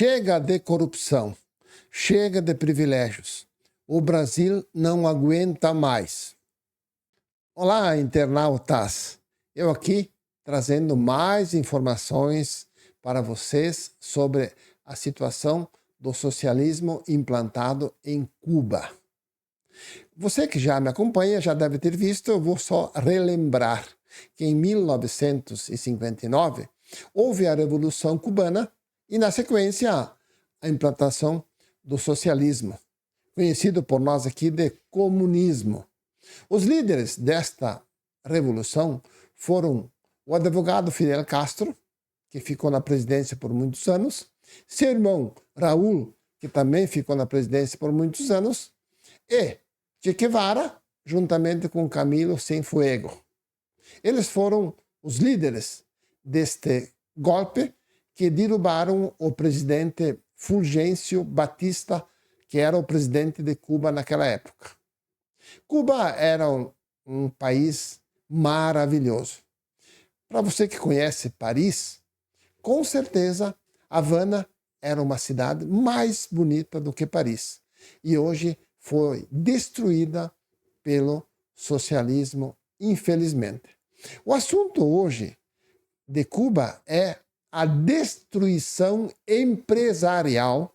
Chega de corrupção, chega de privilégios. O Brasil não aguenta mais. Olá, internautas! Eu aqui trazendo mais informações para vocês sobre a situação do socialismo implantado em Cuba. Você que já me acompanha já deve ter visto, eu vou só relembrar que em 1959 houve a Revolução Cubana e, na sequência, a implantação do socialismo, conhecido por nós aqui de comunismo. Os líderes desta revolução foram o advogado Fidel Castro, que ficou na presidência por muitos anos, seu irmão Raúl, que também ficou na presidência por muitos anos, e Che Guevara, juntamente com Camilo Cienfuegos. Eles foram os líderes deste golpe que derrubaram o presidente Fulgêncio Batista, que era o presidente de Cuba naquela época. Cuba era um país maravilhoso. Para você que conhece Paris, com certeza Havana era uma cidade mais bonita do que Paris. E hoje foi destruída pelo socialismo, infelizmente. O assunto hoje de Cuba é a destruição empresarial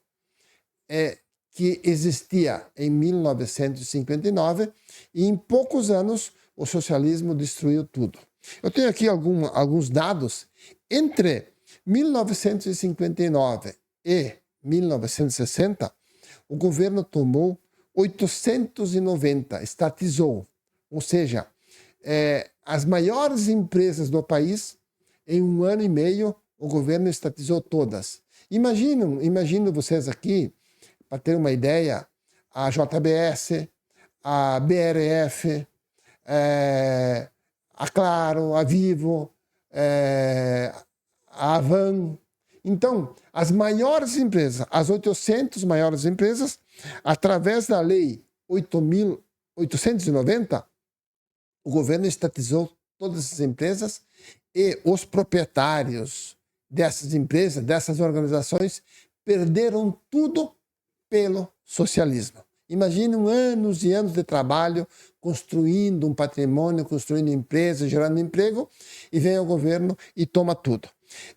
que existia em 1959 e em poucos anos o socialismo destruiu tudo. Eu tenho aqui alguns dados. Entre 1959 e 1960, o governo tomou 890, estatizou, ou seja, as maiores empresas do país, em um ano e meio, o governo estatizou todas. Imaginem vocês aqui, para ter uma ideia, a JBS, a BRF, a Claro, a Vivo, a Avan. Então, as maiores empresas, as 800 maiores empresas, através da Lei 8.890, o governo estatizou todas essas empresas e os proprietários dessas empresas, dessas organizações, perderam tudo pelo socialismo. Imaginem anos e anos de trabalho construindo um patrimônio, construindo empresas, gerando emprego, e vem o governo e toma tudo.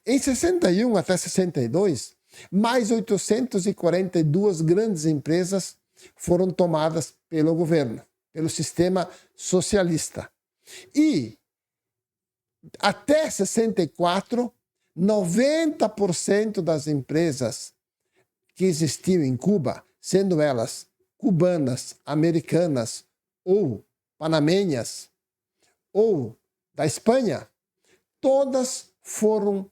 Em 61 até 62, mais 842 grandes empresas foram tomadas pelo governo, pelo sistema socialista. E até 64, 90% das empresas que existiam em Cuba, sendo elas cubanas, americanas ou panamenhas, ou da Espanha, todas foram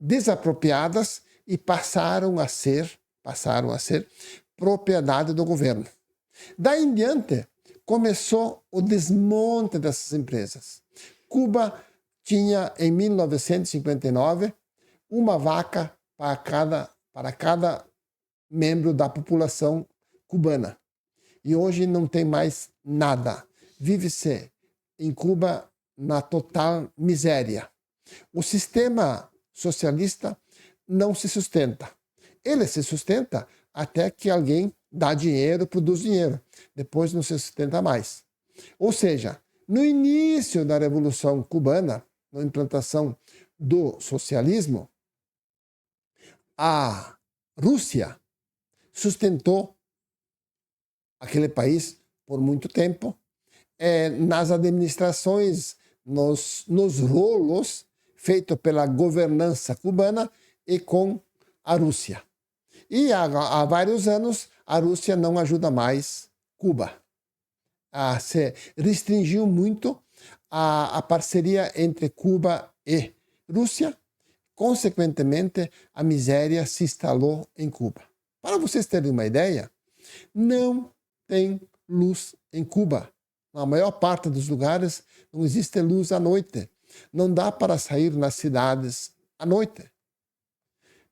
desapropriadas e passaram a ser propriedade do governo. Daí em diante, começou o desmonte dessas empresas. Cuba tinha, em 1959, uma vaca para cada membro da população cubana. E hoje não tem mais nada. Vive-se em Cuba na total miséria. O sistema socialista não se sustenta. Ele se sustenta até que alguém dá dinheiro, produz dinheiro. Depois não se sustenta mais. Ou seja, no início da Revolução Cubana, na implantação do socialismo, a Rússia sustentou aquele país por muito tempo, nas administrações, nos rolos feitos pela governança cubana e com a Rússia. E há vários anos a Rússia não ajuda mais Cuba. Se restringiu muito a parceria entre Cuba e Rússia. Consequentemente, a miséria se instalou em Cuba. Para vocês terem uma ideia, não tem luz em Cuba. Na maior parte dos lugares não existe luz à noite. Não dá para sair nas cidades à noite.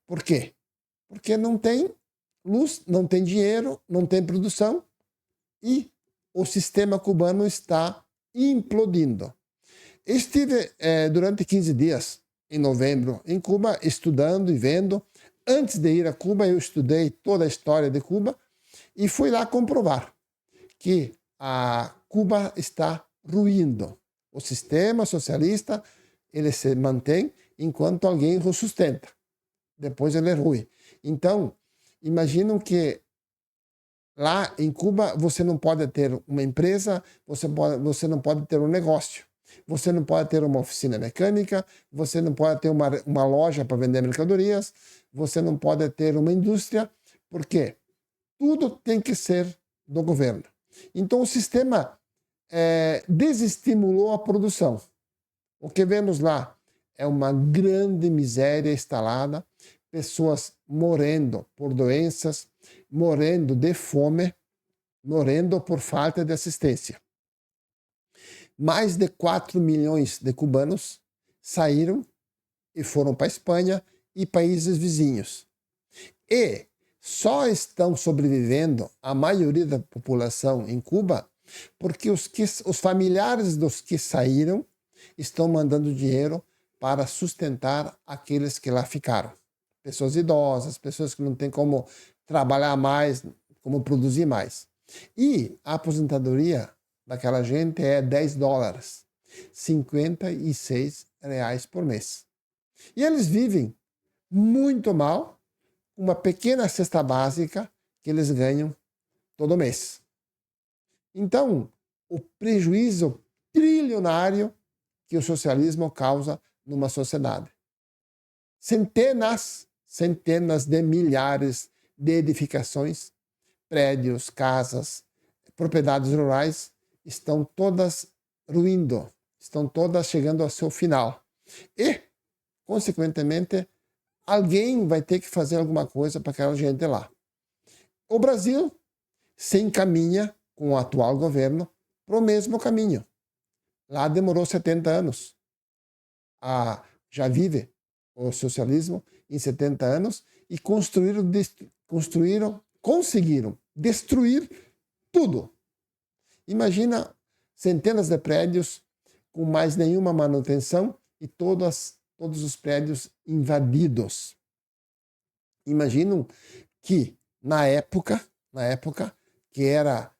Por quê? Porque não tem luz, não tem dinheiro, não tem produção e o sistema cubano está implodindo. Estive durante 15 dias em novembro em Cuba, estudando e vendo. Antes de ir a Cuba, eu estudei toda a história de Cuba e fui lá comprovar que a Cuba está ruindo. O sistema socialista, ele se mantém enquanto alguém o sustenta. Depois ele rui. Então, imaginam que lá em Cuba você não pode ter uma empresa, você não pode ter um negócio. Você não pode ter uma oficina mecânica, você não pode ter uma loja para vender mercadorias, você não pode ter uma indústria, porque tudo tem que ser do governo. Então o sistema desestimulou a produção. O que vemos lá é uma grande miséria instalada, pessoas morrendo por doenças, morrendo de fome, morrendo por falta de assistência. Mais de 4 milhões de cubanos saíram e foram para a Espanha e países vizinhos. E só estão sobrevivendo a maioria da população em Cuba porque os familiares dos que saíram estão mandando dinheiro para sustentar aqueles que lá ficaram. Pessoas idosas, pessoas que não têm como trabalhar mais, como produzir mais. E a aposentadoria daquela gente é $10, R$ 56 por mês. E eles vivem muito mal, uma pequena cesta básica que eles ganham todo mês. Então, o prejuízo trilionário que o socialismo causa numa sociedade. Centenas de milhares de edificações, prédios, casas, propriedades rurais estão todas ruindo, estão todas chegando ao seu final. E, consequentemente, alguém vai ter que fazer alguma coisa para aquela gente lá. O Brasil se encaminha, com o atual governo, para o mesmo caminho. Lá demorou 70 anos. Já vive o socialismo em 70 anos e conseguiram destruir tudo. Imagina centenas de prédios com mais nenhuma manutenção e todos os prédios invadidos. Imaginam que na época que era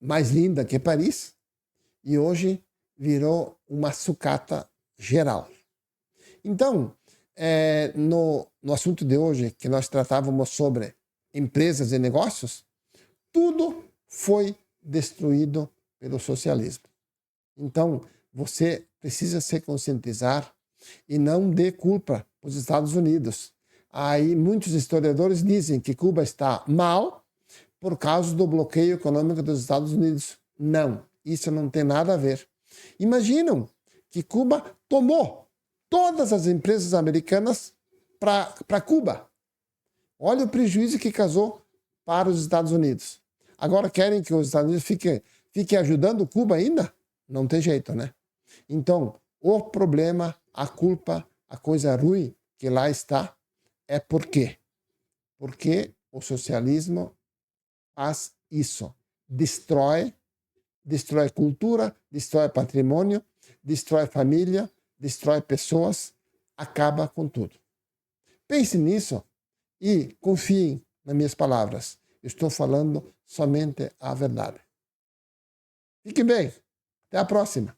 mais linda que Paris, e hoje virou uma sucata geral. Então, no assunto de hoje, que nós tratávamos sobre empresas e negócios, tudo foi destruído pelo socialismo. Então, você precisa se conscientizar e não dê culpa para os Estados Unidos. Aí muitos historiadores dizem que Cuba está mal por causa do bloqueio econômico dos Estados Unidos. Não, isso não tem nada a ver. Imaginam que Cuba tomou todas as empresas americanas para Cuba. Olha o prejuízo que causou para os Estados Unidos. Agora querem que os Estados Unidos fiquem ajudando Cuba ainda? Não tem jeito, né? Então, o problema, a culpa, a coisa ruim que lá está é por quê? Porque o socialismo faz isso. Destrói cultura, destrói patrimônio, destrói família, destrói pessoas, acaba com tudo. Pense nisso e confiem nas minhas palavras. Eu estou falando somente a verdade. Fique bem. Até a próxima.